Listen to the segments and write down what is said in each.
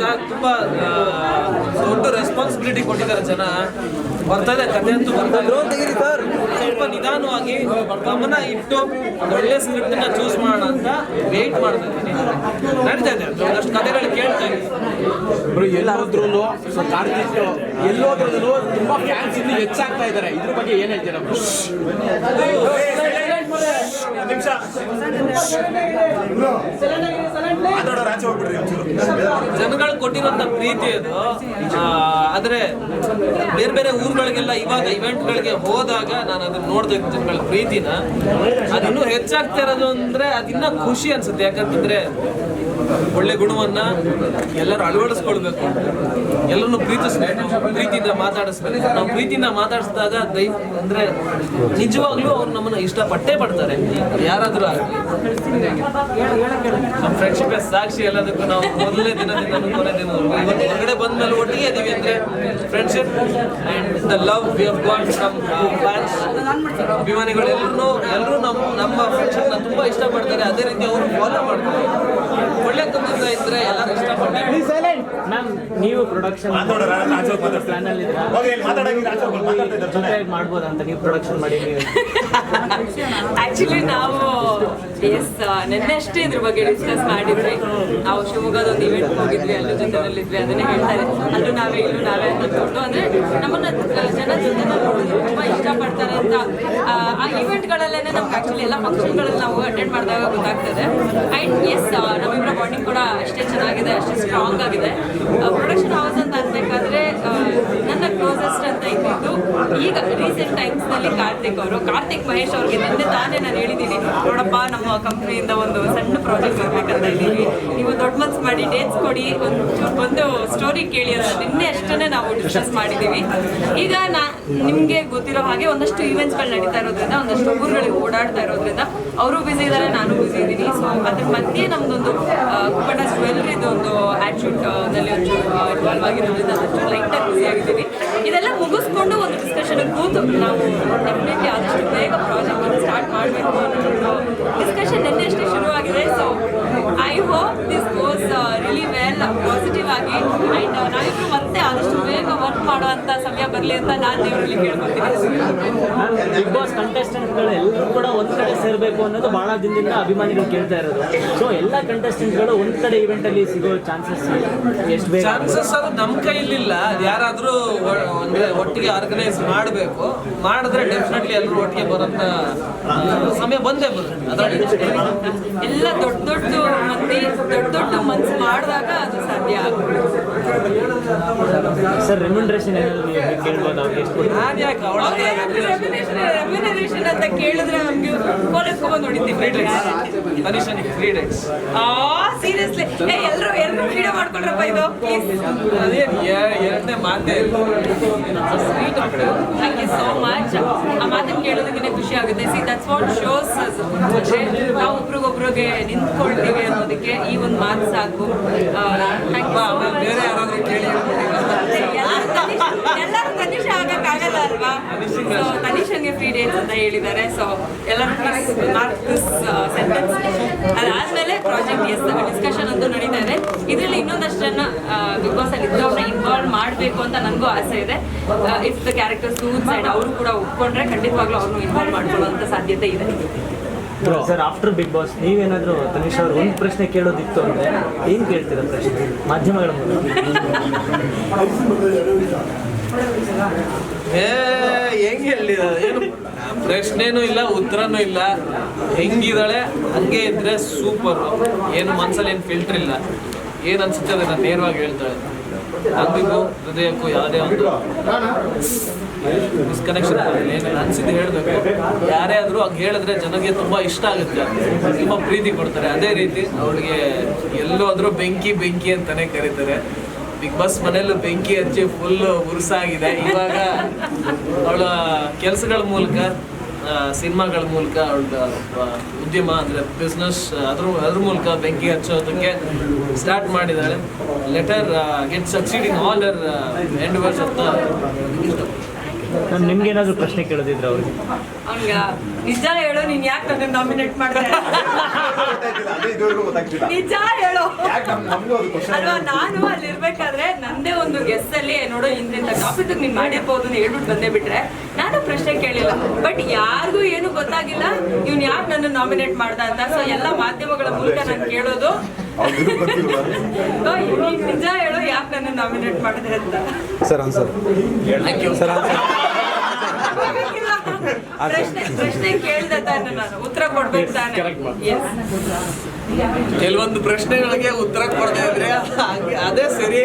ಗೊತ್ತಾ, ತುಂಬಾ ದೊಡ್ಡ ರೆಸ್ಪಾನ್ಸಿಬಿಲಿಟಿ ಕೊಟ್ಟಿದ್ದಾರೆ ಜನ. ಬರ್ತಾ ಇದೆ ಕಥೆ ಅಂತೂ ಬರ್ತಾ ಇದೆ. ಸ್ವಲ್ಪ ನಿಧಾನವಾಗಿ ಗಮನ ಇಟ್ಟು ಒಳ್ಳೆ ಸ್ಕ್ರಿಪ್ಟ್ ನ ಚೂಸ್ ಮಾಡೋಣ ಅಂತ ವೇಟ್ ಮಾಡ್ತಾ ಇದ್ದೀನಿ. ನಡೀತಾ ಇದೆ, ಒಂದಷ್ಟು ಕಥೆಗಳು ಕೇಳ್ತಾ ಇದ್ದೀನಿ. ಎಲ್ಲೋದ್ರೂ ಕಾರ್ತಿಕ್ ಎಲ್ಲೋದ್ರೂ ತುಂಬಾ ಫ್ಯಾನ್ಸ್ ಇನ್ನು ಹೆಚ್ಚಾಗ್ತಾ ಇದ್ದಾರೆ. ಇದ್ರ ಬಗ್ಗೆ ಏನ್ ಹೇಳ್ತೀರಾ? ಜನಗಳು ಕೊಟ್ಟಿರುವಂತ ಪ್ರೀತಿ ಅದು. ಆದ್ರೆ ಬೇರೆ ಬೇರೆ ಊರುಗಳಿಗೆಲ್ಲ ಇವಾಗ ಇವೆಂಟ್ಗಳಿಗೆ ಹೋದಾಗ ನಾನು ಅದನ್ನ ನೋಡ್ತಾ ಇದ್ದೆ, ಜನಗಳ ಪ್ರೀತಿನ. ಅದಿನ್ನೂ ಹೆಚ್ಚಾಗ್ತಾ ಇರೋದು ಅಂದ್ರೆ ಅದಿನ್ನ ಖುಷಿ ಅನ್ಸುತ್ತೆ. ಯಾಕಂತಂದ್ರೆ ಒಳ್ಳೆ ಗುಣವನ್ನ ಎಲ್ಲರೂ ಅಳವಡಿಸ್ಕೊಳ್ಬೇಕು, ಎಲ್ಲರನ್ನು ಪ್ರೀತಿಸ್ಬೇಕು, ಪ್ರೀತಿಯಿಂದ ಮಾತಾಡಿಸ್ಬೇಕು. ನಾವು ಪ್ರೀತಿಯಿಂದ ಮಾತಾಡಿಸಿದಾಗ ಅಂದ್ರೆ ನಿಜವಾಗ್ಲೂ ಅವ್ರು ನಮ್ಮನ್ನ ಇಷ್ಟಪಟ್ಟೇ ಪಡ್ತಾರೆ, ಯಾರಾದ್ರೂ ಆಗಲಿ. ನಮ್ಮ ಫ್ರೆಂಡ್ಶಿಪ್ ಸಾಕ್ಷಿ ಎಲ್ಲದಕ್ಕೂ. ನಾವು ಮೊದಲನೇ ದಿನದಿಂದ ಕೊನೆ ದಿನದವರೆಗೂ ಇವತ್ತು ಹೊರಗಡೆ ಬಂದ್ಮೇಲೆ ಒಟ್ಟಿಗೆ ಇದೀವಿ ಅಂದ್ರೆ friendship and the love we have got from fans. ಅಭಿಮಾನಿಗಳು ಎಲ್ಲರೂ ನಮ್ಮ ಫ್ರೆಂಡ್ಶಿಪ್ ನ ತುಂಬಾ ಇಷ್ಟಪಡ್ತಾರೆ. ಅದೇ ರೀತಿ ಅವರು ಫಾಲೋ ಮಾಡ್ತಾರೆ. ಒಳ್ಳೆ ತಂದಿಂದ ಇದ್ರೆ ಎಲ್ಲರೂ ಇಷ್ಟಪಡ್ತಾರೆ. ಮ್ಯಾಮ್, ನೀವು ಪ್ರೊಡಕ್ಷನ್ ಪ್ಲಾನ್ ಅಲ್ಲಿ ಮಾಡ್ಬೋದಂತ ನೀವು ಪ್ರೊಡಕ್ಷನ್ ಮಾಡಿ? ಆಕ್ಚುಲಿ ನಾವು ನೆನ್ನೆ ಅಷ್ಟೇ ಇದ್ರ ಬಗ್ಗೆ ಡಿಸ್ಕಸ್ ಮಾಡಿದ್ವಿ. ನಾವು ಶಿವಮೊಗ್ಗದ ಒಂದು ಇವೆಂಟ್ ಹೋಗಿದ್ವಿ, ಅಲ್ಲೂ ಜೊತೆನಲ್ಲಿದ್ವಿ. ಅದನ್ನೇ ಹೇಳ್ತಾರೆ, ಅಲ್ಲೂ ನಾವೇ ಇಲ್ಲೂ ನಾವೇ ಅಂತ ದೊಡ್ಡ ಅಂದ್ರೆ ನಮ್ಮನ್ನ ಜನ ಜೊತೆ ನೋಡಿದ್ರು ತುಂಬಾ ಇಷ್ಟಪಡ್ತಾರೆ ಅಂತ. ಆ ಇವೆಂಟ್ಗಳಲ್ಲೇನೆ ನಮ್ಗೆ ಆಕ್ಚುಲಿ ಎಲ್ಲ ಫಂಕ್ಷನ್ಗಳಲ್ಲಿ ನಾವು ಅಟೆಂಡ್ ಮಾಡಿದಾಗ ಗೊತ್ತಾಗ್ತದೆ. ಅಂಡ್ ನಮ್ಮಿಬ್ಬರ ಬಾಂಡಿಂಗ್ ಕೂಡ ಅಷ್ಟೇ ಚೆನ್ನಾಗಿದೆ, ಅಷ್ಟೇ ಸ್ಟ್ರಾಂಗ್ ಆಗಿದೆ. ಪ್ರೊಡಕ್ಷನ್ ಹೌಸ್ ಅಂತ ಅನ್ಬೇಕಾದ್ರೆ ನನ್ನ ಕ್ಲೋಸೆಸ್ಟ್ ಅಂತ ಇದ್ದಿದ್ದು ಈಗ ರೀಸೆಂಟ್ ಟೈಮ್ಸ್ ನಲ್ಲಿ ಕಾರ್ತಿಕ್ ಮಹೇಶ್ ಅವ್ರಿಗೆ ನಿನ್ನೆ ತಾನೇ ನಾನು ಹೇಳಿದ್ದೀನಿ, ನೋಡಪ್ಪ ನಮ್ಮ ಕಂಪ್ನಿಯಿಂದ ಒಂದು ಸಣ್ಣ ಪ್ರಾಜೆಕ್ಟ್ ಬರ್ಬೇಕಂತ ಇದ್ದೀವಿ, ನೀವು ದೊಡ್ಡ ಮನ್ಸು ಮಾಡಿ ಡೇಟ್ಸ್ ಕೊಡಿ, ಒಂದು ಸ್ಟೋರಿ ಕೇಳಿ ಅಂತ ನಿನ್ನೆ ಅಷ್ಟೇ ನಾವು ಡಿಸ್ಕಸ್ ಮಾಡಿದ್ದೀವಿ. ಈಗ ನಿಮಗೆ ಗೊತ್ತಿರೋ ಹಾಗೆ ಒಂದಷ್ಟು ಈವೆಂಟ್ಸ್ಗಳು ನಡೀತಾ ಇರೋದ್ರಿಂದ, ಒಂದಷ್ಟು ಊರುಗಳಿಗೆ ಓಡಾಡ್ತಾ ಇರೋದ್ರಿಂದ ಅವರು ಬ್ಯುಸಿ ಇದ್ದಾರೆ, ನಾನು ಬ್ಯುಸಿ ಇದ್ದೀನಿ. ಸೊ ಅದ್ರ ಮಧ್ಯೆ ನಮ್ದೊಂದು ಕುಪ್ಪಟ ಜ್ಯುವೆಲ್ರಿದು ಒಂದು ಆ್ಯಡ್ ಶೂಟ್ ನಲ್ಲಿ ಇನ್ವಾಲ್ವ್ ಆಗಿರೋದ್ರಿಂದ ಅದಷ್ಟು ಲೈಟಾಗಿ ಬ್ಯುಸಿ ಆಗಿದ್ದೀವಿ. ಇದೆಲ್ಲ ಮುಗಿಸ್ಕೊಂಡು ಒಂದು ಡಿಸ್ಕಷನ್ ಕೂತು ನಾವು ಡೆಫಿನೆಟ್ಲಿ ಆದಷ್ಟು ಬೇಗ ಪ್ರಾಜೆಕ್ಟ್ ಅನ್ನು ಸ್ಟಾರ್ಟ್ ಮಾಡಬೇಕು ಅನ್ನೋ ಡಿಸ್ಕಷನ್ ನಿನ್ನೆ ಅಷ್ಟೇ ಶುರುವಾಗಿದೆ. So I hope this goes really well, positive ಆಗಿ. ಆ್ಯಂಡ್ ನಾವಿಬ್ರು ಮತ್ತೆ ಆದಷ್ಟು ಬೇಗ ವರ್ಕ್ ಮಾಡುವಂಥ ಸಮಯ ಬರಲಿ ಅಂತ ನಾನು ದೇವರಲ್ಲಿ ಕೇಳ್ಕೊತೀನಿ. ಬಿಗ್ ಬಾಸ್ ಕಂಟೆಸ್ಟೆಂಟ್ಗಳು ಎಲ್ಲರೂ ಕೂಡ ಒಂದ್ ಕಡೆ ಸೇರಬೇಕು ಅನ್ನೋದು ಬಹಳ ದಿನದಿಂದ ಅಭಿಮಾನಿಗಳು ಕೇಳ್ತಾ ಇರೋದು. ಸೊ ಎಲ್ಲ ಕಂಟೆಸ್ಟೆಂಟ್ಗಳು ಒಂದ್ ಕಡೆ ಇವೆಂಟ್ ಅಲ್ಲಿ ಸಿಗೋ ಚಾನ್ಸಸ್ ಎಷ್ಟು ಬೇಕು? ಚಾನ್ಸಸ್ ಅದು ನಮ್ಮ ಕೈಲಿಲ್ಲ. ಯಾರಾದ್ರೂ ಅಂದ್ರೆ ಒಟ್ಟಿಗೆ ಆರ್ಗನೈಸ್ ಮಾಡಬೇಕು, ಮಾಡಿದ್ರೆ ಡೆಫಿನೆಟ್ಲಿ ಎಲ್ಲರೂ ಒಟ್ಟಿಗೆ ಬರೋಂಥ ಸಮಯ ಬಂದೇ ಬರುತ್ತೆ. ಎಲ್ಲ ದೊಡ್ಡ ಮಂದಿ ದೊಡ್ಡ ಮನ್ಸು ಮಾಡಿದಾಗ ಅದು ಸಾಧ್ಯ ಆಗುತ್ತೆ. ಸರ್, ರೆಮ್ಯುನರೇಷನ್ ಏನಾದ್ರು ಕೇಳ್ಬೋದು ಅವ್ರಿಗೆ? ಎಷ್ಟು ರೆಮ್ಯುನರೇಷನ್ ಅಂತ ಕೇಳಿದ್ರೆ ನಮ್ಗೆ ಕೋಲೆತ್ಕೊಂಡ್ ನೋಡಿದ್ದೀವಿ. ಫ್ರೀ ಡೇಟ್ಸ್ ಸೀರಿಯಸ್ಲಿ ಎಲ್ಲರೂ ವಿಡಿಯೋ ಮಾಡ್ಕೊಳ್ರಪ್ಪ ಇದು ಪ್ಲೀಸ್. ಅದೇನು ಎರಡನೇ ಮಾತೇ ಇಲ್ಲ. Thank you so much. ಆ ಮಾತನ್ನು ಕೇಳೋದಕ್ಕೆ ಖುಷಿ ಆಗುತ್ತೆ. ಸಿ ದಟ್ಸ್ ವಾಟ್ ಶೋಸ್ ನಾವು ಒಬ್ರಿಗೊಬ್ರಿಗೆ ನಿಂತ್ಕೊಳ್ತೀವಿ ಅನ್ನೋದಕ್ಕೆ ಈ ಒಂದು ಮಾತು ಸಾಕು. ಬೇರೆ ಯಾರಾದ್ರೂ ಕೇಳಿ ಎಲ್ಲರೂ ತನಿಷ ಆಗಕ್ಕಾಗಲ್ಲ ಅಲ್ವಾ? ಸೊ ತನಿಷನ್ಗೆ ಫ್ರೀ ಡೇಸ್ ಅಂತ ಹೇಳಿದ್ದಾರೆ. ಸೊ ಎಲ್ಲರೂ ಮಾರ್ಕ್ ದಿಸ್ ಸೆಂಟೆನ್ಸ್. ಅದಾದ್ಮೇಲೆ ಪ್ರಾಜೆಕ್ಟ್ ಡಿಸ್ಕಷನ್ ಅಂತೂ ನಡೀತಾ ಇದೆ. ಇದರಲ್ಲಿ ಇನ್ನೊಂದಷ್ಟು ಜನ ಬಿಗ್ ಬಾಸ್ ಅಲ್ಲಿ ಇದ್ದವ್ರನ್ನ ಇನ್ವಾಲ್ವ್ ಮಾಡಬೇಕು ಅಂತ ನನಗೂ ಆಸೆ ಇದೆ. If the character suits and ಅವರು ಕೂಡ ಒಪ್ಕೊಂಡ್ರೆ ಖಂಡಿತವಾಗ್ಲೂ ಅವ್ರನ್ನೂ ಇನ್ವಾಲ್ವ್ ಮಾಡ್ಕೊಳ್ಳುವಂಥ ಸಾಧ್ಯತೆ ಇದೆ. ಸರ್, ಆಫ್ಟರ್ ಬಿಗ್ ಬಾಸ್ ನೀವೇನಾದರೂ ತನಿಷ್ ಅವ್ರು ಒಂದು ಪ್ರಶ್ನೆ ಕೇಳೋದಿತ್ತು ಅಂದರೆ ಏನು ಕೇಳ್ತೀರಾ ಪ್ರಶ್ನೆ ಮಾಧ್ಯಮಗಳ ಮೂಲಕ? ಹೆಂಗೆ ಹೇಳಿ, ಏನು ಪ್ರಶ್ನೆನೂ ಇಲ್ಲ, ಉತ್ತರನೂ ಇಲ್ಲ. ಹೆಂಗಿದ್ದಾಳೆ ಹಂಗೆ ಇದ್ರೆ ಸೂಪರ್. ಏನು ಮನ್ಸಲ್ಲಿ ಏನು ಫಿಲ್ಟರ್ ಇಲ್ಲ. ಏನು ಅನ್ಸುತ್ತೆ ಅದನ್ನ ನೇರವಾಗಿ ಹೇಳ್ತಾಳೆ. ಅಂದಿಗೂ ಹೃದಯಕ್ಕೂ ಯಾವುದೇ ಒಂದು ಡಿಸ್ಕನೆಕ್ಷನ್ ಏನು ಅನ್ಸಿದ್ದು ಹೇಳಬೇಕು. ಯಾರೇ ಆದರೂ ಹಂಗೆ ಹೇಳಿದ್ರೆ ಜನಕ್ಕೆ ತುಂಬ ಇಷ್ಟ ಆಗುತ್ತೆ, ತುಂಬ ಪ್ರೀತಿ ಕೊಡ್ತಾರೆ. ಅದೇ ರೀತಿ ಅವಳಿಗೆ ಎಲ್ಲೋದ್ರೂ ಬೆಂಕಿ ಬೆಂಕಿ ಅಂತಾನೆ ಕರೀತಾರೆ. ಬಿಗ್ ಬಾಸ್ ಮನೆಯಲ್ಲೂ ಬೆಂಕಿ ಹಚ್ಚಿ ಫುಲ್ ಉರುಸಾಗಿದೆ. ಇವಾಗ ಅವಳ ಕೆಲಸಗಳ ಮೂಲಕ, ಸಿನಿಮಾಗಳ ಮೂಲಕ, ಅವಳ ಉದ್ಯಮ ಅಂದರೆ ಬಿಸ್ನೆಸ್, ಅದ್ರ ಮೂಲಕ ಬೆಂಕಿ ಹಚ್ಚೋದಕ್ಕೆ ಸ್ಟಾರ್ಟ್ ಮಾಡಿದ್ದಾಳೆ. Let her get succeed in all her endeavours ಅಂತ ಇಷ್ಟ. ನಾನು ನಿಮ್ಗೇನಾದರೂ ಪ್ರಶ್ನೆ ಕೇಳೋದಿದ್ರೆ ಅವ್ರಿಗೆ ಅವ್ನಿಗ ನಿಜ ಹೇಳು, ನೀನ್ ಯಾಕೆ ನನ್ನ ನಾಮಿನೇಟ್ ಮಾಡಿದೆ? ನಿಜ ಹೇಳು ಅಲ್ವಾ? ನಾನು ಅಲ್ಲಿ ಇರ್ಬೇಕಾದ್ರೆ ನಂದೇ ಒಂದು ಗೆಸ್ ಅಲ್ಲಿ ನೋಡೋ ಇಂತಿಂತ ಟಾಪಿಕ್ ನೀನ್ ಮಾಡಿರ್ಬೋದು ಅಂತ ಹೇಳ್ಬಿಟ್ಟು ಬಂದೇ ಬಿಟ್ರೆ ನಾನು ಪ್ರಶ್ನೆ ಕೇಳಿಲ್ಲ. ಬಟ್ ಯಾರಿಗೂ ಏನು ಗೊತ್ತಾಗಿಲ್ಲ ಇವ್ನು ಯಾಕೆ ನನ್ನ ನಾಮಿನೇಟ್ ಮಾಡ್ದ ಅಂತ. ಸೊ ಎಲ್ಲ ಮಾಧ್ಯಮಗಳ ಮೂಲಕ ನಾನು ಕೇಳೋದು, ನೀನ್ ನಿಜ ಹೇಳು ಯಾಕೆ ನನ್ನ ನಾಮಿನೇಟ್ ಮಾಡಿದೆ ಅಂತ. Sir answer thank you sir ಪ್ರಶ್ನೆ ಕೇಳ್ದೆ ತಾನೆ, ನಾನು ಉತ್ತರ ಕೊಡ್ಬೇಕು ತಾನೆ. Yes. ಕೆಲವೊಂದು ಪ್ರಶ್ನೆಗಳಿಗೆ ಉತ್ತರ ಕೊಡದೆ ಇದ್ರೆ ಅದೇ ಸರಿ.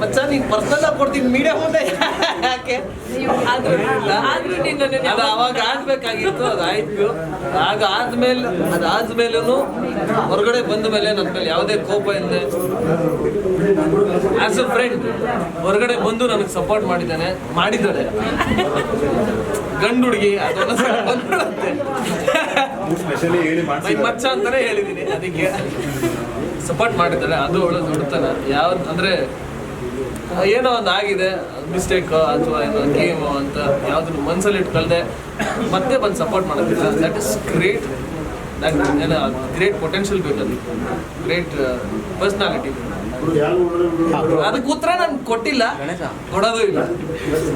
ಮಚ್ಚ ನೀನ್ ಪರ್ಸನಲ್ ಆಗಿ ಕೊಡ್ತೀನಿ, ಮೀಡಿಯಾ ಮುಂದೆ ಯಾಕೆ? ಆದ್ರೂ ನಿನ್ನನ್ನು ಅದು ಅವಾಗ ಆಗ್ಬೇಕಾಗಿತ್ತು, ಅದಾಯ್ತು. ಅದಾದ್ಮೇಲೂ ಹೊರಗಡೆ ಬಂದ ಮೇಲೆ ನನ್ನ ಮೇಲೆ ಯಾವುದೇ ಕೋಪ ಇಲ್ಲದೆ ಆಸ್ ಅ ಫ್ರೆಂಡ್ ಹೊರಗಡೆ ಬಂದು ನನಗೆ ಸಪೋರ್ಟ್ ಮಾಡಿದ್ದಾರೆ ಗಂಡು ಹುಡುಗಿ ಅದೊಂದು ಬಂದ್ಬಿಡುತ್ತೆ. ಮಚ್ಚ ಅಂತಾನೆ ಹೇಳಿದ್ದೀನಿ, ಅದಕ್ಕೆ ಸಪೋರ್ಟ್ ಮಾಡಿದ್ದಾರೆ. ಅದು ಒಳ್ಳೆ ದೊಡ್ಡತನ. ಯಾವ್ದು ಅಂದ್ರೆ ಏನೋ ಒಂದು ಆಗಿದೆ ಮಿಸ್ಟೇಕ್ ಅಥವಾ ಏನೋ ಗೇಮು ಅಂತ ಯಾವ್ದನ್ನು ಮನಸ್ಸಲ್ಲಿ ಇಟ್ಕೊಳ್ದೆ ಮತ್ತೆ ಬಂದು ಸಪೋರ್ಟ್ ಮಾಡೋದಿಲ್ಲ. That is great. ಏನೋ ಗ್ರೇಟ್ ಪೊಟೆನ್ಷಿಯಲ್ ಬೇಕು, ಅದು ಗ್ರೇಟ್ ಪರ್ಸ್ನಾಲಿಟಿ. ಅದಕ್ಕೆ ಉತ್ತರ ನಾನು ಕೊಟ್ಟಿಲ್ಲ, ಕೊಡೋದು ಇಲ್ಲ.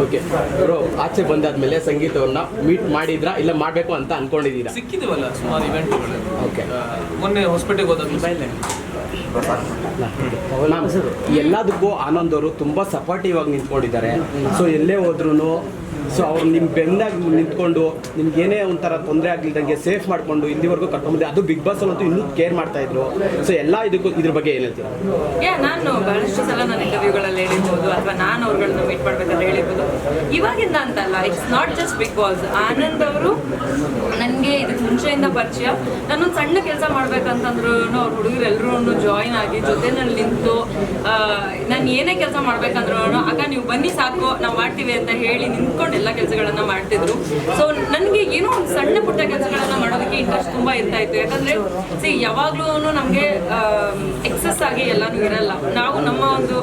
ಓಕೆ ಬ್ರೋ, ಆಚೆ ಬಂದಾದ್ಮೇಲೆ ಸಂಗೀತವನ್ನ ಮೀಟ್ ಮಾಡಿದ್ರಾ ಇಲ್ಲ ಮಾಡಬೇಕು ಅಂತ ಅನ್ಕೊಂಡಿದ್ದೀರಾ? ಸಿಕ್ಕಿದೀವಲ್ಲ ಸುಮಾರು ಇವೆಂಟ್ಗಳು. ಓಕೆ, ಮೊನ್ನೆ ಹಾಸ್ಪಿಟಲ್ಗೆ ಹೋದಾಗ ಮ್ಯಾಮ್ ಎಲ್ಲದಕ್ಕೂ ಆನಂದ್ ಅವರು ತುಂಬ ಸಪೋರ್ಟಿವ್ ಆಗಿ ನಿಂತ್ಕೊಂಡಿದ್ದಾರೆ. ಸೊ ಎಲ್ಲೇ ಹೋದ್ರೂ ಸೊ ಅವ್ರು ನಿಮ್ಮ ಬೆನ್ನಾಗಿ ನಿಂತ್ಕೊಂಡು ನಿಮ್ಗೆ ಏನೇ ಒಂಥರ ತೊಂದರೆ ಆಗ್ಲಿದ್ದಂಗೆ ಸೇಫ್ ಮಾಡಿಕೊಂಡು ಇಲ್ಲಿವರೆಗೂ ಕರ್ಕೊಂಡ್ಬಂದು, ಅದು ಬಿಗ್ ಬಾಸ್ ಅಲ್ಲಂತೂ ಇನ್ನೂ ಕೇರ್ ಮಾಡ್ತಾ ಇದ್ರು. ಸೊ ಎಲ್ಲ ಇದ್ರ ಬಗ್ಗೆ ಏನು ಹೇಳ್ತೀರಾ? ನಾನು ಬಹಳಷ್ಟು ಸಲ ನನ್ನ ಇಂಟರ್ವ್ಯೂಗಳಲ್ಲಿ ಹೇಳಿರ್ಬೋದು ಅಥವಾ ನಾನು ಅವ್ರುಗಳನ್ನ ಮೀಟ್ ಮಾಡ್ಬೇಕಂತ ಹೇಳಿರ್ಬೋದು. ಇವಾಗಿಂದ ಅಂತಲ್ಲ, it's not just big boss. Anand ಅವರು ನನಗೆ ಇದಕ್ಕೆ ಮುಂಚೆಯಿಂದ ಪರಿಚಯ. ನಾನೊಂದು ಸಣ್ಣ ಕೆಲಸ ಮಾಡ್ಬೇಕಂತಂದ್ರೂ ಅವ್ರ ಹುಡುಗರೆಲ್ಲರೂ ಜಾಯಿನ್ ಆಗಿ ಜೊತೆನಲ್ಲಿ ನಿಂತು ನಾನು ಏನೇ ಕೆಲಸ ಮಾಡ್ಬೇಕಂದ್ರೂ ಆಗ ನೀವು ಬನ್ನಿ ಸಾಕು ನಾವು ಮಾಡ್ತೀವಿ ಅಂತ ಹೇಳಿ ನಿಂತ್ಕೊಂಡು ಎಲ್ಲ ಕೆಲಸಗಳನ್ನ ಮಾಡ್ತಿದ್ರು. ಸೊ ನನಗೆ ಏನೋ ಒಂದು ಸಣ್ಣ ಪುಟ್ಟ ಕೆಲಸಗಳನ್ನ ಮಾಡೋದಕ್ಕೆ ಇಂಟ್ರೆಸ್ಟ್ ತುಂಬ ಇರ್ತಾ ಇತ್ತು. ಯಾಕಂದ್ರೆ ಯಾವಾಗ್ಲೂ ನಮಗೆ ಎಕ್ಸಸ್ ಆಗಿ ಎಲ್ಲಾನು ಇರಲ್ಲ. ನಾವು ನಮ್ಮ ಒಂದು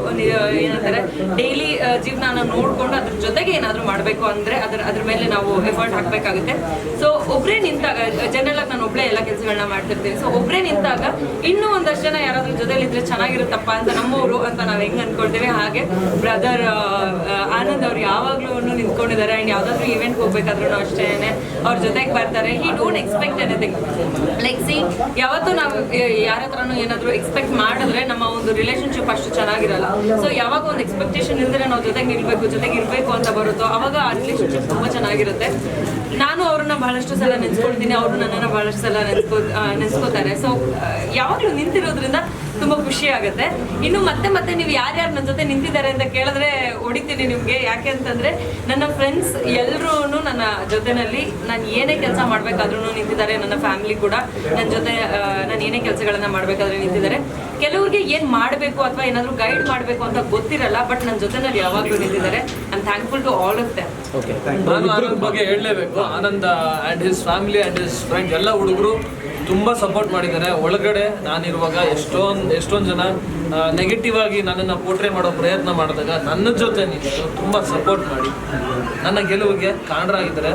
ಏನಂತಾರೆ ಡೈಲಿ ಜೀವನ ನೋಡ್ಕೊಂಡು ಅದ್ರ ಜೊತೆಗೆ ಏನಾದ್ರು ಮಾಡಬೇಕು ಅಂದ್ರೆ ಅದ್ರ ಮೇಲೆ ನಾವು ಎಫರ್ಟ್ ಹಾಕ್ಬೇಕಾಗುತ್ತೆ. ಸೊ ಒಬ್ಬರೇ ನಿಂತಾಗ ಜನರಲ್ ಆಗಿ ನಾನು ಒಬ್ಬಳೇ ಎಲ್ಲ ಕೆಲಸಗಳನ್ನ ಮಾಡ್ತಿರ್ತೀನಿ. ಸೊ ಒಬ್ಬರೇ ನಿಂತಾಗ ಇನ್ನೂ ಒಂದಷ್ಟು ಜನ ಯಾರಾದ್ರೂ ಜೊತೆಲಿ ಇದ್ರೆ ಚೆನ್ನಾಗಿರುತ್ತಪ್ಪ ಅಂತ ನಮ್ಮವರು ಅಂತ ನಾವು ಹೆಂಗ್ ಅನ್ಕೊಳ್ತೇವೆ, ಹಾಗೆ ಬ್ರದರ್ ಆನಂದ್ ಅವ್ರು ಯಾವಾಗ್ಲೂ ನಿಂತ್ಕೊಂಡಿದ್ದಾರೆ. ಅಂಡ್ ಯಾವ್ದಾದ್ರು ಇವೆಂಟ್ ಹೋಗ್ಬೇಕಾದ್ರೂ ಅಷ್ಟೇನೆ ಅವ್ರ ಜೊತೆಗೆ ಬರ್ತಾರೆ. He don't expect anything. Like ಯಾವತ್ತೂ ನಾವು ಯಾರ ಹತ್ರನೂ ಏನಾದ್ರು ಎಕ್ಸ್ಪೆಕ್ಟ್ ಮಾಡಿದ್ರೆ ನಮ್ಮ ಒಂದು ರಿಲೇಶನ್ಶಿಪ್ ಅಷ್ಟು ಚೆನ್ನಾಗಿರಲ್ಲ. ಸೊ ಯಾವಾಗ ಒಂದು ಎಕ್ಸ್ಪೆಕ್ಟೇಷನ್ ಇಲ್ದ್ರೆ ನಾವು ಜೊತೆಗೆ ನಿಲ್ಬೇಕು, ಜೊತೆಗೆ ಇರಬೇಕು ಅಂತ ಬರುತ್ತೋ ಅವಾಗ ಆ ರಿಲೇಶನ್ಶಿಪ್ ತುಂಬ ಚೆನ್ನಾಗಿರುತ್ತೆ. ನಾನು ಅವ್ರನ್ನ ಬಹಳಷ್ಟು ಸಲ ನೆನ್ಸ್ಕೊಳ್ತೀನಿ, ಅವರು ನನ್ನನ್ನು ಬಹಳಷ್ಟು ಸಲ ನೆನ್ಸ್ಕೋತಾರೆ. ಸೊ ಯಾವಾಗಲೂ ನಿಂತಿರೋದ್ರಿಂದ ತುಂಬ ಖುಷಿ ಆಗುತ್ತೆ. ಇನ್ನು ಮತ್ತೆ ನೀವು ಯಾರ್ಯಾರು ನನ್ನ ಜೊತೆ ನಿಂತಿದ್ದಾರೆ ಅಂತ ಕೇಳಿದ್ರೆ ಹೊಡಿತೀನಿ ನಿಮಗೆ. ಯಾಕೆ ಅಂತಂದರೆ ನನ್ನ ಫ್ರೆಂಡ್ಸ್ ಎಲ್ಲರೂ ನನ್ನ ಜೊತೆನಲ್ಲಿ ನಾನು ಏನೇ ಕೆಲಸ ಮಾಡಬೇಕಾದ್ರೂ ನಿಂತಿದ್ದಾರೆ. ನನ್ನ ಫ್ಯಾಮಿಲಿ ಕೂಡ ನನ್ನ ಜೊತೆ ನಾನು ಏನೇ ಕೆಲಸಗಳನ್ನು ಮಾಡಬೇಕಾದ್ರೆ ನಿಂತಿದ್ದಾರೆ. ಕೆಲವ್ರಿಗೆ ಏನು ಮಾಡಬೇಕು ಅಥವಾ ಏನಾದರೂ ಗೈಡ್ ಮಾಡಬೇಕು ಅಂತ ಗೊತ್ತಿರಲ್ಲ, ಬಟ್ ನನ್ನ ಜೊತೆನಲ್ಲಿ ಯಾವಾಗಲೂ ನಿಂತಿದ್ದಾರೆ. I am thankful to all of them. ನಾನು ಆನಂದ್ ಬಗ್ಗೆ ಹೇಳಲೇಬೇಕು. Anand and his family and his friends ಎಲ್ಲ ಹುಡುಗರು ತುಂಬ ಸಪೋರ್ಟ್ ಮಾಡಿದ್ದಾರೆ. ಒಳಗಡೆ ನಾನಿರುವಾಗ ಎಷ್ಟೊಂದು ಜನ ನೆಗೆಟಿವ್ ಆಗಿ ನನ್ನನ್ನು ಪೋಟ್ರೆ ಮಾಡೋ ಪ್ರಯತ್ನ ಮಾಡಿದಾಗ ನನ್ನ ಜೊತೆ ನಿಂತು ತುಂಬ ಸಪೋರ್ಟ್ ಮಾಡಿ ನನ್ನ ಗೆಲುವಿಗೆ ಕಾರಣರಾಗಿದ್ದಾರೆ.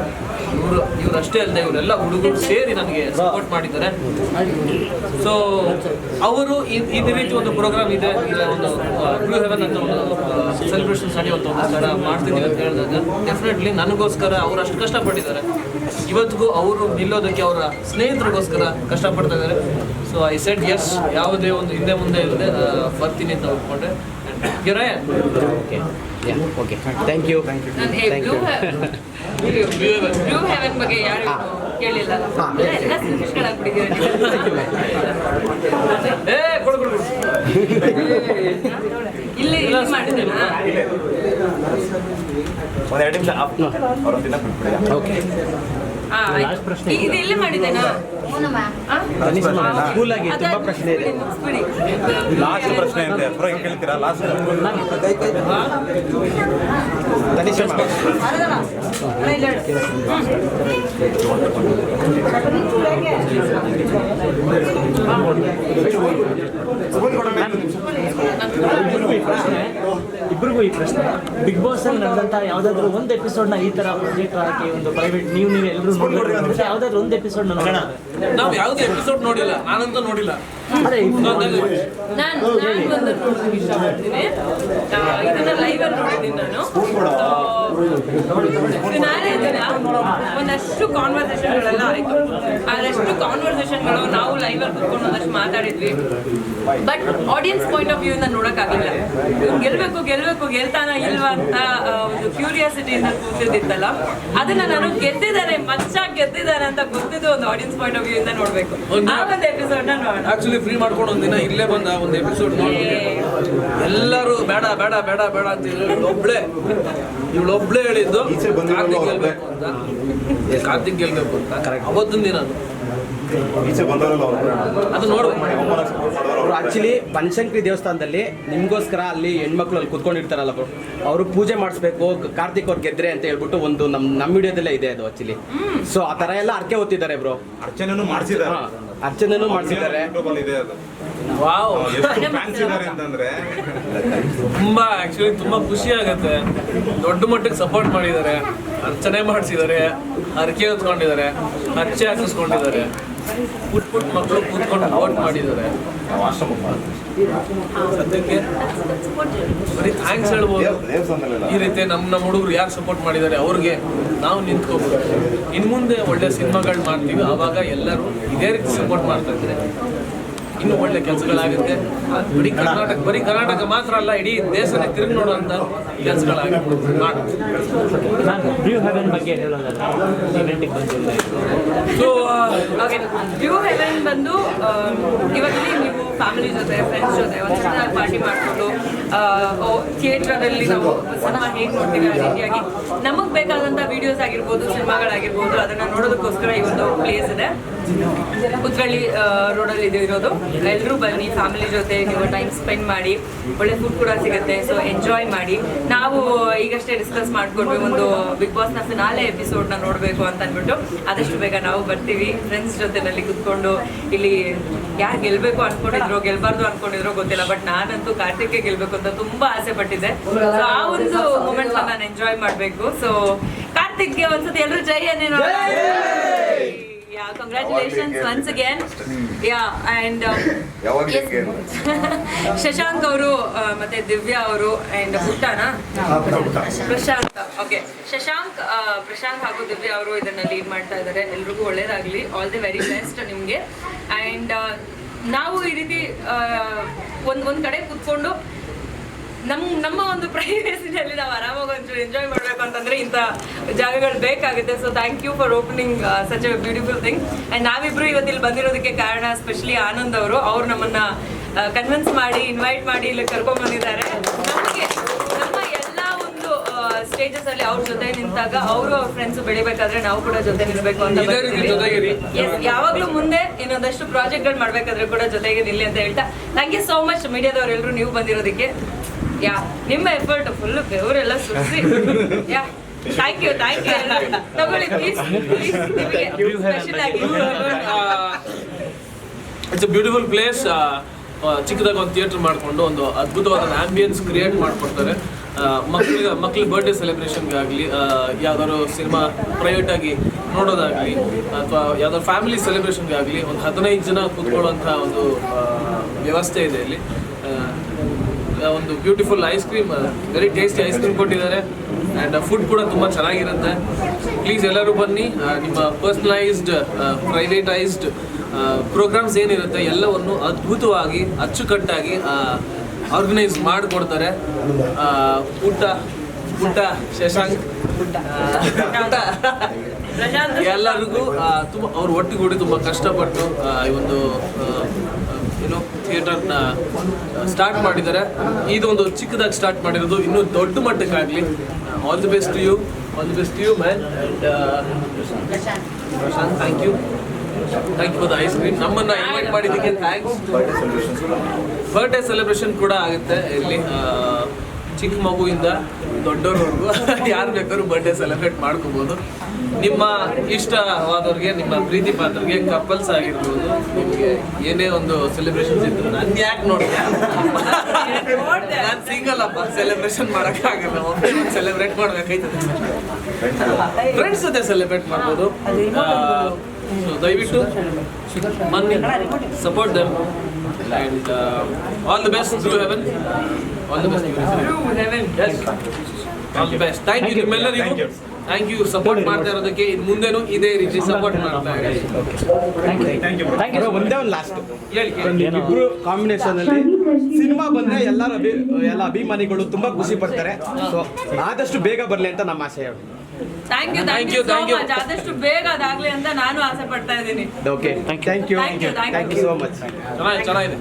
ಇವರಷ್ಟೇ ಅಲ್ಲದೆ ಇವರೆಲ್ಲ ಹುಡುಗರು ಸೇರಿ ನನಗೆ ಸಪೋರ್ಟ್ ಮಾಡಿದ್ದಾರೆ. ಸೊ ಅವರು ಇದೇ ರೀತಿ ಒಂದು ಪ್ರೋಗ್ರಾಮ್ ಇದೆ, ಇಲ್ಲ ಒಂದು ಬ್ಲೂ ಹೆವೆನ್ ಅಂತ ಒಂದು ಸೆಲೆಬ್ರೇಷನ್ಸ್ ನಡೆಯುವಂಥ ಒಂದು ಸ್ಥಳ ಮಾಡ್ತಿದ್ದೀವಿ ಅಂತ ಹೇಳಿದಾಗ ಡೆಫಿನೆಟ್ಲಿ ನನಗೋಸ್ಕರ ಅವ್ರು ಅಷ್ಟು ಕಷ್ಟಪಟ್ಟಿದ್ದಾರೆ. ಇವತ್ತಿಗೂ ಅವರು ನಿಲ್ಲೋದಕ್ಕೆ ಅವರ ಸ್ನೇಹಿತರಿಗೋಸ್ಕರ ಕಷ್ಟಪಡ್ತಾ ಇದ್ದಾರೆ. ಸೊ ಐ ಸೆಡ್ ಎಸ್, ಯಾವುದೇ ಒಂದು ಹಿಂದೆ ಮುಂದೆ ಇಲ್ಲದೆ ಬರ್ತೀನಿ ಅಂತ ಒಪ್ಕೊಂಡೆ. Okay, thank you. Blue Heaven ಬಗ್ಗೆ ಯಾರು ಕೇಳಿಲ್ಲ, ಎಲ್ಲ ಸಿನಿಮಾಗಳಾಗ್ಬಿಟ್ಟಿದ್ದೀವಿ. ಇಲ್ಲಿ ಮಾಡಿದ್ದೇನಾ? ಓಕೆ, ಇದು ಇಲ್ಲಿ ಮಾಡಿದ್ದೇನಾ? ಕೂಲ್ ಆಗಿ ತುಂಬ ಪ್ರಶ್ನೆ ಇದೆ. ಲಾಸ್ಟ್ ಪ್ರಶ್ನೆ ಅಂತೆ ಹೆಂಗೆ ಕೇಳ್ತೀರಾ? ಲಾಸ್ಟ್ ಇಬ್ಬರಿಗೂ ಪ್ರಶ್ನೆ. ಬಿಗ್ ಬಾಸ್ ಅಲ್ಲಿ ನಡೆದಂತ ಯಾವ್ದಾದ್ರು ಒಂದು ಎಪಿಸೋಡ್ ನ ಈ ತರ ಪ್ರೊಜೆಕ್ಟ್ ಹಾಕಿ ಒಂದು ಪ್ರೈವೇಟ್ ನೀವು ಎಲ್ಲರೂ ನೋಡಿದ್ರೆ ಯಾವ್ದಾದ್ರು ಒಂದು ಎಪಿಸೋಡ್ ನೋಡೋಣ. ನಾವು ಯಾವುದೇ ಎಪಿಸೋಡ್ ನೋಡಿಲ್ಲ, ನಾನಂತೂ ನೋಡಿಲ್ಲ. ಅದೇ ನಾನು ಒಂದು ನೋಡೋದಕ್ಕೆ ಇಷ್ಟಪಡ್ತೀನಿ. ಇದನ್ನ ಲೈವ್ ಅಲ್ಲಿ ನೋಡಿದ್ದೀನಿ ನಾನು. ಫಿನಾಲೆ ದಿನ ಒಂದಷ್ಟು ಕಾನ್ವರ್ಸೇಷನ್ಗಳೆಲ್ಲ ಆಯ್ತು. ಅದಷ್ಟು ಕಾನ್ವರ್ಸೇಷನ್ಗಳು ನಾವು ಲೈವ್ ಅಲ್ಲಿ ಕುತ್ಕೊಂಡು ಒಂದಷ್ಟು ಮಾತಾಡಿದ್ವಿ. But audience point of view ಇಂದ ನೋಡೋಕ್ಕಾಗಿಲ್ಲ. ಇವ್ನು ಗೆಲ್ತಾನ ಇಲ್ವಾ ಅಂತ ಒಂದು ಕ್ಯೂರಿಯಾಸಿಟಿಯಿಂದ ಕೂತಿದ್ದಿತ್ತಲ್ಲ, ಅದನ್ನ ನಾನು ಗೆದ್ದಿದ್ದಾನೆ ಅಂತ ಗೊತ್ತಿದ್ದು ಒಂದು ಆಡಿಯನ್ಸ್ ಪಾಯಿಂಟ್ ಆಫ್ ವ್ಯೂ ಇಂದ ನೋಡ್ಬೇಕು. ಆ ಒಂದು ಎಪಿಸೋಡ್ ನ ನೋಡೋಣ. ಆಕ್ಚುಲಿ ಫ್ರೀ ಮಾಡ್ಕೊಂಡು ಒಂದಿನ ಇಲ್ಲೇ ಬಂದ ಒಂದು ಎಪಿಸೋಡ್ ನೋಡಿ ಎಲ್ಲರೂ ಬೇಡ ಬೇಡ ಬೇಡ ಬೇಡ ಅಂತ ಇವಳೊಬ್ಳೆ ಹೇಳಿದ್ದು ಕಾರ್ತಿಕ್ ಗೆಲ್ಬೇಕು ಅಂತ. ಅವತ್ತಿನ ದಿನ ಅದು ನೋಡ್ಬೇಕು. ಅವರು ಆಕ್ಚುಲಿ ಬನಶಂಕರಿ ದೇವಸ್ಥಾನದಲ್ಲಿ ನಿಮ್ಗೋಸ್ಕರ ಅಲ್ಲಿ ಹೆಣ್ಮಕ್ಳು ಅಲ್ಲಿ ಕುತ್ಕೊಂಡಿರ್ತಾರಲ್ಲ ಬ್ರೋ, ಅವರು ಪೂಜೆ ಮಾಡಿಸ್ಬೇಕು ಕಾರ್ತಿಕ್ ಅವ್ರು ಗೆದ್ರೆ ಅಂತ ಹೇಳ್ಬಿಟ್ಟು ಒಂದು ನಮ್ಮ ವಿಡಿಯೋದಲ್ಲೇ ಇದೆ ಅದು ಆಕ್ಚುಲಿ. ಸೊ ಆ ತರ ಎಲ್ಲ ಅರ್ಕೆ ಹೊತ್ತಿದ್ದಾರೆ ಬ್ರೋ. ಅರ್ಚನೆನೂ ಮಾಡಿಸಿದ್ದಾರೆ, ಅರ್ಚನೆನೂ ಮಾಡಿಸಿದ್ದಾರೆ. ವಾವ್, ಎಷ್ಟು ಫ್ಯಾನ್ಸ್ ಇದ್ದಾರೆ ಅಂತಂದ್ರೆ ತುಂಬಾ ಆಕ್ಚುಲಿ ತುಂಬಾ ಖುಷಿ ಆಗುತ್ತೆ. ದೊಡ್ಡ ಮಟ್ಟಕ್ಕೆ ಸಪೋರ್ಟ್ ಮಾಡಿದ್ದಾರೆ, ಅರ್ಚನೆ ಮಾಡಿಸಿದ್ದಾರೆ, ಹರಕೆ ಹೊತ್ಕೊಂಡಿದ್ದಾರೆ, ಅರ್ಚೆ ಹಾಕಿಸ್ಕೊಂಡಿದ್ದಾರೆ, ಪುಟ್ ಮಕ್ಕಳು ಕೂತ್ಕೊಂಡು ವೋಟ್ ಮಾಡಿದ್ದಾರೆ. ಸದ್ಯಕ್ಕೆ ಬರೀ ಥ್ಯಾಂಕ್ಸ್ ಹೇಳ್ಬೋದು. ಈ ರೀತಿ ನಮ್ಮ ಹುಡುಗರು ಯಾರು ಸಪೋರ್ಟ್ ಮಾಡಿದ್ದಾರೆ ಅವ್ರಿಗೆ ನಾವು ನಿಂತ್ಕೋಬೋದು. ಇನ್ನು ಮುಂದೆ ಒಳ್ಳೆ ಸಿನಿಮಾಗಳು ಮಾಡ್ತೀವಿ, ಆವಾಗ ಎಲ್ಲರೂ ಇದೇ ರೀತಿ ಸಪೋರ್ಟ್ ಮಾಡ್ತಾ ಇದ್ದಾರೆ. ಇನ್ನೂ ಒಳ್ಳೆ ಕೆಲಸಗಳಾಗುತ್ತೆ. ಬರೀ ಕರ್ನಾಟಕ ಮಾತ್ರ ಅಲ್ಲ, ಇಡೀ ದೇಶನೇ ತಿರುಗಿ ನೋಡುವಂಥ ಕೆಲಸಗಳಾಗುತ್ತೆ. ನಾನು ಬ್ಲೂ ಹೆವೆನ್ ಬಗ್ಗೆ ಹೇಳೋದಲ್ಲ, ಇವೆಂಟಿಗೆ ಬಂದಿಲ್ಲ. ಸೊ ಬ್ಲೂ ಹೆವೆನ್ ಬಂದು ಇವಾಗಲೇ ನೀವು ಫ್ಯಾಮಿಲಿ ಜೊತೆ ಫ್ರೆಂಡ್ಸ್ ಜೊತೆ ಒಂದು ಚಿಕ್ಕದಾಗಿ ಪಾರ್ಟಿ ಮಾಡಿಕೊಂಡು ಥಿಯೇಟ್ರಲ್ಲಿ ನಾವು ಸಿನಿಮಾ ಹೇಗೆ ನೋಡ್ತೀವಿ ಆ ರೀತಿಯಾಗಿ ನಮಗೆ ಬೇಕಾದಂಥ ವಿಡಿಯೋಸ್ ಆಗಿರ್ಬೋದು, ಸಿನಿಮಾಗಳಾಗಿರ್ಬೋದು, ಅದನ್ನು ನೋಡೋದಕ್ಕೋಸ್ಕರ ಈ ಒಂದು ಪ್ಲೇಸ್ ಇದೆ. ಉತ್ರಳ್ಳಿ ರೋಡಲ್ಲಿ ಇರೋದು. ಎಲ್ಲರೂ ಬನ್ನಿ, ಫ್ಯಾಮಿಲಿ ಜೊತೆ ನೀವು ಟೈಮ್ ಸ್ಪೆಂಡ್ ಮಾಡಿ, ಒಳ್ಳೆ ಫುಡ್ ಕೂಡ ಸಿಗುತ್ತೆ. ಸೊ ಎಂಜಾಯ್ ಮಾಡಿ. ನಾವು ಈಗಷ್ಟೇ ಡಿಸ್ಕಸ್ ಮಾಡ್ಕೊಂಡ್ವಿ, ಒಂದು ಬಿಗ್ ಬಾಸ್ನ ಫಿನಾಲೆ ಎಪಿಸೋಡ್ನ ನೋಡಬೇಕು ಅಂತ ಅಂದ್ಬಿಟ್ಟು ಆದಷ್ಟು ಬೇಗ ನಾವು ಬರ್ತೀವಿ. ಫ್ರೆಂಡ್ಸ್ ಜೊತೆನಲ್ಲಿ ಕುತ್ಕೊಂಡು ಇಲ್ಲಿ ಯಾರು ಗೆಲ್ಲಬೇಕು ಅನ್ಕೊಂಡಿದ್ರು ಗೆಲ್ಬಾರ್ದು ಅನ್ಕೊಂಡಿದ್ರು ಗೊತ್ತಿಲ್ಲ, ಬಟ್ ನಾನಂತೂ ಕಾರ್ತಿಕ್ಗೆ ಗೆಲ್ಬೇಕು ಅಂತ ತುಂಬಾ ಆಸೆ ಪಟ್ಟಿದ್ದೆ. ಸೊ ಆ ಒಂದು ಮೂಮೆಂಟ್ ನಾನು ಎಂಜಾಯ್ ಮಾಡಬೇಕು. ಸೊ ಕಾರ್ತಿಕ್ಗೆ ಒಂದ್ಸತಿ ಎಲ್ಲರೂ ಜೈ ಅನ್ನೇನೋ. Yeah, congratulations once again. Yeah, and yes, Shashank ಅವರು ಮತ್ತೆ ದಿವ್ಯಾ ಅವರು ಅಂಡ್ ಪುಟ್ಟನ ಪ್ರಶಾಂತ್. ಓಕೆ, ಶಶಾಂಕ್, ಪ್ರಶಾಂತ್ ಹಾಗೂ ದಿವ್ಯಾ ಅವರು ಇದನ್ನ ಲೀಡ್ ಮಾಡ್ತಾ ಇದ್ದಾರೆ. ಎಲ್ರಿಗೂ ಒಳ್ಳೇದಾಗ್ಲಿ, ಆಲ್ ದಿ ವೆರಿ ಬೆಸ್ಟ್ ನಿಮ್ಗೆ. ಅಂಡ್ ನಾವು ಈ ರೀತಿ ಒಂದ್ ಕಡೆ ಕುತ್ಕೊಂಡು ನಮ್ಮ ಒಂದು ಪ್ರೈವೇಸಿನಲ್ಲಿ ನಾವು ಆರಾಮಾಗಿ ಒಂಚೂರು ಎಂಜಾಯ್ ಮಾಡಬೇಕು ಅಂತಂದ್ರೆ ಇಂಥ ಜಾಗಗಳು ಬೇಕಾಗುತ್ತೆ. So thank you for opening such a beautiful thing. And ನಾವಿಬ್ರು ಇವತ್ತಿಲ್ಲಿ ಬಂದಿರೋದಕ್ಕೆ ಕಾರಣ ಸ್ಪೆಷಲಿ ಆನಂದ್ ಅವರು. ಅವ್ರು ನಮ್ಮನ್ನ ಕನ್ವಿನ್ಸ್ ಮಾಡಿ ಇನ್ವೈಟ್ ಮಾಡಿ ಇಲ್ಲಿ ಕರ್ಕೊಂಡ್ ಬಂದಿದ್ದಾರೆ. ನಮಗೆ ನಮ್ಮ ಎಲ್ಲ ಒಂದು ಸ್ಟೇಜಸ್ ಅಲ್ಲಿ ಅವ್ರ ಜೊತೆ ನಿಂತಾಗ ಅವರು ಅವ್ರ ಫ್ರೆಂಡ್ಸ್ ಬೆಳಿಬೇಕಾದ್ರೆ ನಾವು ಕೂಡ ಜೊತೆ ನಿಲ್ಬೇಕು ಅಂತ ಯಾವಾಗ್ಲೂ ಮುಂದೆ ಇನ್ನೊಂದಷ್ಟು ಪ್ರಾಜೆಕ್ಟ್ಗಳು ಮಾಡ್ಬೇಕಾದ್ರೆ ಕೂಡ ಜೊತೆಗೆ ನಿಲ್ಲಿ ಅಂತ ಹೇಳ್ತಾ ಥ್ಯಾಂಕ್ ಯು ಸೋ ಮಚ್ ಮೀಡಿಯಾದವರೆಲ್ಲರೂ ನೀವು ಬಂದಿರೋದಕ್ಕೆ. ಯಾ, ನಿಮ್ಮ ಎಫರ್ಟ್ ಫುಲ್ ಬೆವರೆಲ್ಲ ಸುರಿಸಿ. ಯಾ, ಥ್ಯಾಂಕ್ ಯು ತಗೊಳ್ಳಿ ಪ್ಲೀಸ್. ಸ್ಪೆಷಲ್ ಆಗಿ ಇಟ್ಸ್ ಅ ಬ್ಯೂಟಿಫುಲ್ ಪ್ಲೇಸ್. ಚಿಕ್ಕದಾಗ ಒಂದು ಥಿಯೇಟರ್ ಮಾಡಿಕೊಂಡು ಒಂದು ಅದ್ಭುತವಾದ ಆಂಬಿಯನ್ಸ್ ಕ್ರಿಯೇಟ್ ಮಾಡಿಕೊಡ್ತಾರೆ. ಮಕ್ಕಳ ಬರ್ಡೇ ಸೆಲೆಬ್ರೇಷನ್ಗಾಗಲಿ, ಯಾವ್ದಾದ್ರು ಸಿನಿಮಾ ಪ್ರೈವೇಟಾಗಿ ನೋಡೋದಾಗಲಿ, ಅಥವಾ ಯಾವ್ದಾದ್ರು ಫ್ಯಾಮಿಲಿ ಸೆಲೆಬ್ರೇಷನ್ಗಾಗಲಿ ಒಂದು 15 ಜನ ಕೂತ್ಕೊಳ್ಳುವಂಥ ಒಂದು ವ್ಯವಸ್ಥೆ ಇದೆ ಇಲ್ಲಿ. ಒಂದು beautiful ice cream, very tasty ice cream ಕೊಟ್ಟಿದ್ದಾರೆ. ಆ್ಯಂಡ್ ಫುಡ್ ಕೂಡ ತುಂಬ ಚೆನ್ನಾಗಿರುತ್ತೆ. ಪ್ಲೀಸ್ ಎಲ್ಲರೂ ಬನ್ನಿ. ನಿಮ್ಮ ಪರ್ಸ್ನಲೈಸ್ಡ್, ಪ್ರೈವೇಟೈಸ್ಡ್ ಪ್ರೋಗ್ರಾಮ್ಸ್ ಏನಿರುತ್ತೆ ಎಲ್ಲವನ್ನು ಅದ್ಭುತವಾಗಿ ಅಚ್ಚುಕಟ್ಟಾಗಿ ಆರ್ಗನೈಸ್ ಮಾಡಿಕೊಡ್ತಾರೆ. ಪುಟ್ಟ ಶಶಾಂಕ್ ಎಲ್ಲರಿಗೂ ತುಂಬ ಅವ್ರು ಒಟ್ಟಿಗೂಡಿ ತುಂಬ ಕಷ್ಟಪಟ್ಟು ಈ ಒಂದು ಥಿಯೇಟರ್ನ ಸ್ಟಾರ್ಟ್ ಮಾಡಿದ್ದಾರೆ. ಇದೊಂದು ಚಿಕ್ಕದಾಗಿ ಸ್ಟಾರ್ಟ್ ಮಾಡಿರೋದು, ಇನ್ನೂ ದೊಡ್ಡ ಮಟ್ಟಕ್ಕಾಗಲಿ. All the best to you, man. Prashanth, thank you for the ice cream. ನಮ್ಮನ್ನು ಇನ್ವೈಟ್ ಮಾಡಿದ್ದಕ್ಕೆ ಥ್ಯಾಂಕ್ಸ್. ಬರ್ಡೇ ಸೆಲೆಬ್ರೇಷನ್ ಕೂಡ ಆಗುತ್ತೆ ಇಲ್ಲಿ. ಚಿಕ್ಕ ಮಗುವಿಂದ ದೊಡ್ಡವ್ರವರೆಗೂ ಯಾರು ಬೇಕಾದ್ರೂ ಬರ್ಡೇ ಸೆಲೆಬ್ರೇಟ್ ಮಾಡ್ಕೋಬೋದು. ನಿಮ್ಮ ಇಷ್ಟವಾದವ್ರಿಗೆ, ನಿಮ್ಮ ಪ್ರೀತಿ ಪಾತ್ರರಿಗೆ, ಕಪಲ್ಸ್ ಆಗಿರ್ಬೋದು, ನಿಮಗೆ ಏನೇ ಒಂದು ಸೆಲೆಬ್ರೇಷನ್ಸ್ ಇದ್ರು ನಾನು ಯಾಕೆ ನೋಡಿದೆ, ನಾನು ಸಿಂಗಲ್ ಅಪ್ಪ, ಸೆಲೆಬ್ರೇಷನ್ ಮಾಡೋಕ್ಕಾಗಲ್ಲ, ಒಬ್ಬನೇ ಒಂದು ಸೆಲೆಬ್ರೇಟ್ ಮಾಡ್ಬೇಕಾಯ್ತದೆ. ಫ್ರೆಂಡ್ಸ್ ಜೊತೆ ಸೆಲೆಬ್ರೇಟ್ ಮಾಡ್ಬೋದು. ಸೊ ದಯವಿಟ್ಟು ಬನ್ನಿ, support them and all the best through heaven. All the best all the best. Thank you ನಿಮ್ಮೆಲ್ಲರಿಗೂ. ಥ್ಯಾಂಕ್ ಯು ಸಪೋರ್ಟ್ ಮಾಡ್ತಾ ಇರೋದಕ್ಕೆ. ಇನ್ನು ಮುಂದೆನೂ ಇದೇ ರೀತಿ ಸಪೋರ್ಟ್ ಮಾಡ್ತಾ ಇರಿ. ಬ್ರೋ, ಒಂದೇ ಒಂದು ಲಾಸ್ಟ್ ಹೇಳಿ. ಇಬ್ರು ಕಾಂಬಿನೇಷನ್ ಅಲ್ಲಿ ಸಿನಿಮಾ ಬಂದ್ರೆ ಎಲ್ಲ ಅಭಿಮಾನಿಗಳು ತುಂಬಾ ಖುಷಿ ಪಡ್ತಾರೆ. ಸೊ ಆದಷ್ಟು ಬೇಗ ಬರ್ಲಿ ಅಂತ ನಮ್ಮ ಆಶಯ. Thank you Thank you, thank you. ಆದಷ್ಟು ಬೇಗ ಅದಾಗ್ಲಿ ಅಂತ ನಾನು ಆಸೆ ಪಡ್ತಾ ಇದ್ದೀನಿ. Okay, thank you Thank you, thank you. Thank you so much. ಚೆನ್ನಾಗಿದೆ.